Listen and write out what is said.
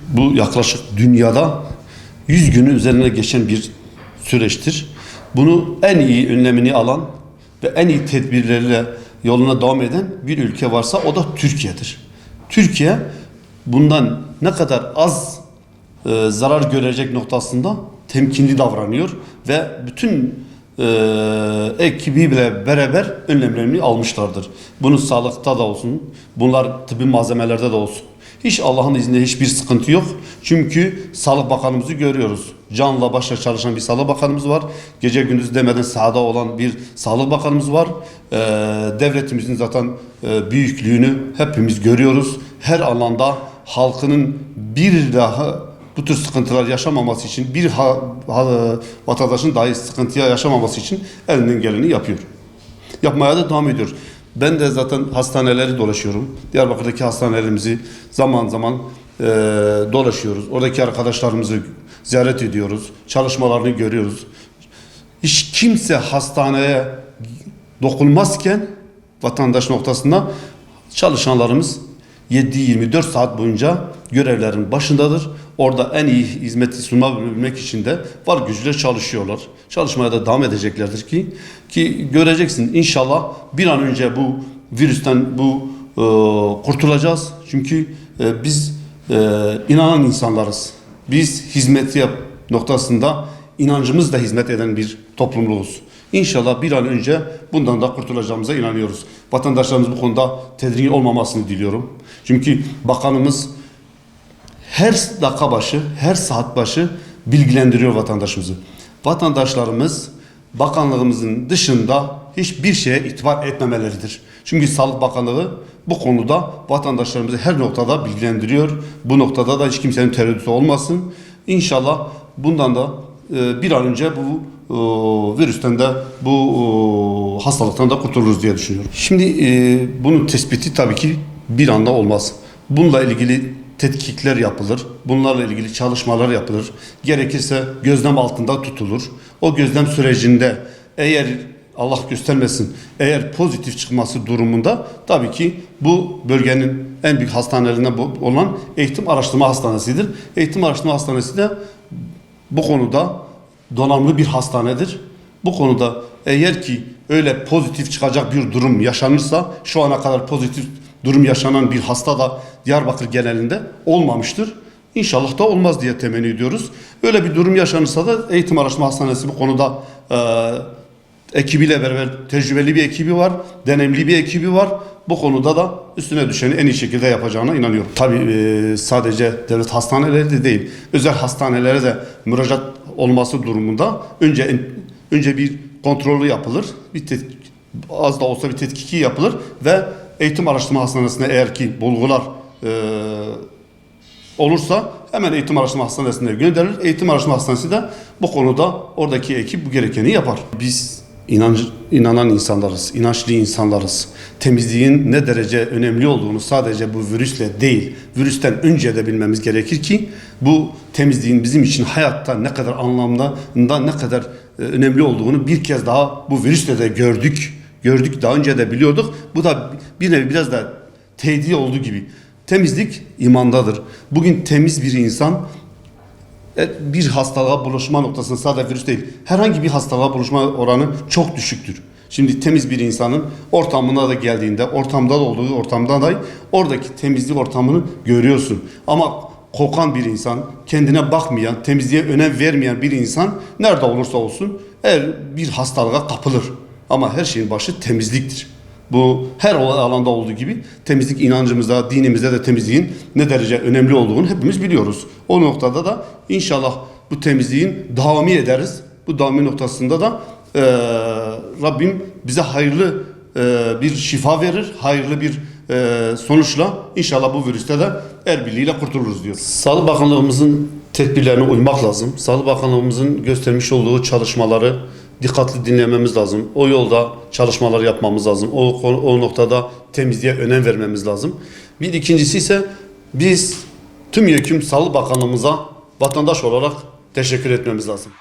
Bu yaklaşık dünyada 100 günün üzerine geçen bir süreçtir. Bunu en iyi önlemini alan ve en iyi tedbirlerle yoluna devam eden bir ülke varsa o da Türkiye'dir. Türkiye bundan ne kadar az zarar görecek noktasında temkinli davranıyor ve bütün ekibiyle beraber önlemlerini almışlardır. Bunun sağlıkta da olsun, bunlar tıbbi malzemelerde de olsun. Hiç Allah'ın izniyle hiçbir sıkıntı yok. Çünkü Sağlık Bakanımızı görüyoruz. Canla başla çalışan bir Sağlık Bakanımız var. Gece gündüz demeden sahada olan bir Sağlık Bakanımız var. Devletimizin zaten büyüklüğünü hepimiz görüyoruz. Her alanda halkının bir daha bu tür sıkıntılar yaşamaması için, bir vatandaşın dahi sıkıntıya yaşamaması için elinden geleni yapıyor. Yapmaya da devam ediyor. Ben de zaten hastaneleri dolaşıyorum. Diyarbakır'daki hastanelerimizi zaman zaman dolaşıyoruz. Oradaki arkadaşlarımızı ziyaret ediyoruz. Çalışmalarını görüyoruz. Hiç kimse hastaneye dokunmazken vatandaş noktasında çalışanlarımız 7-24 saat boyunca görevlerin başındadır. Orada en iyi hizmeti sunabilmek için de var gücüyle çalışıyorlar. Çalışmaya da devam edeceklerdir ki göreceksin inşallah bir an önce bu virüsten kurtulacağız. Çünkü biz inanan insanlarız. Biz hizmeti noktasında inancımızla hizmet eden bir toplumluğuz. İnşallah bir an önce bundan da kurtulacağımıza inanıyoruz. Vatandaşlarımız bu konuda tedirgin olmamasını diliyorum. Çünkü bakanımız her dakika başı, her saat başı bilgilendiriyor vatandaşımızı. Vatandaşlarımız bakanlığımızın dışında hiçbir şeye itibar etmemeleridir. Çünkü Sağlık Bakanlığı bu konuda vatandaşlarımızı her noktada bilgilendiriyor. Bu noktada da hiç kimsenin tereddütü olmasın. İnşallah bundan da bir an önce bu virüsten de bu hastalıktan da kurtuluruz diye düşünüyorum. Şimdi bunun tespiti tabii ki bir anda olmaz. Bununla ilgili tetkikler yapılır. Bunlarla ilgili çalışmalar yapılır. Gerekirse gözlem altında tutulur. O gözlem sürecinde eğer Allah göstermesin eğer pozitif çıkması durumunda tabii ki bu bölgenin en büyük hastanelerinden olan Eğitim Araştırma Hastanesi'dir. Eğitim Araştırma Hastanesi de bu konuda donanımlı bir hastanedir. Bu konuda eğer ki öyle pozitif çıkacak bir durum yaşanırsa şu ana kadar pozitif durum yaşanan bir hasta da Diyarbakır genelinde olmamıştır. İnşallah da olmaz diye temenni ediyoruz. Öyle bir durum yaşanırsa da Eğitim Araştırma Hastanesi bu konuda ekibiyle beraber tecrübeli bir ekibi var, deneyimli bir ekibi var. Bu konuda da üstüne düşeni en iyi şekilde yapacağına inanıyorum. Tabii sadece devlet hastaneleri de değil, özel hastanelere de müracaat olması durumunda önce bir kontrolü yapılır, az da olsa bir tetkiki yapılır ve Eğitim Araştırma Hastanesi'ne eğer ki bulgular olursa hemen Eğitim Araştırma Hastanesi'ne gönderilir. Eğitim Araştırma Hastanesi de bu konuda oradaki ekip bu gerekeni yapar. Biz inanan insanlarız, inançlı insanlarız. Temizliğin ne derece önemli olduğunu sadece bu virüsle değil, virüsten önce de bilmemiz gerekir ki bu temizliğin bizim için hayatta ne kadar anlamda, ne kadar önemli olduğunu bir kez daha bu virüsle de gördük. Daha önce de biliyorduk. Bu da bir nevi biraz da teyit olduğu gibi. Temizlik imandadır. Bugün temiz bir insan bir hastalığa bulaşma noktasında sadece virüs değil, herhangi bir hastalığa bulaşma oranı çok düşüktür. Şimdi temiz bir insanın ortamına da geldiğinde, ortamda da olduğu ortamda da oradaki temizlik ortamını görüyorsun. Ama kokan bir insan, kendine bakmayan, temizliğe önem vermeyen bir insan nerede olursa olsun bir hastalığa kapılır. Ama her şeyin başı temizliktir. Bu her alanda olduğu gibi temizlik inancımızda, dinimizde de temizliğin ne derece önemli olduğunu hepimiz biliyoruz. O noktada da inşallah bu temizliğin devamı ederiz. Bu devamı noktasında da Rabbim bize hayırlı bir şifa verir, hayırlı bir sonuçla inşallah bu virüste de el birliğiyle kurtuluruz diyor. Sağlık Bakanlığımızın tedbirlerine uymak lazım. Sağlık Bakanlığımızın göstermiş olduğu çalışmaları dikkatli dinlememiz lazım. O yolda çalışmalar yapmamız lazım. O noktada temizliğe önem vermemiz lazım. Bir ikincisi ise biz tümyekün Sağlık Bakanlığımıza vatandaş olarak teşekkür etmemiz lazım.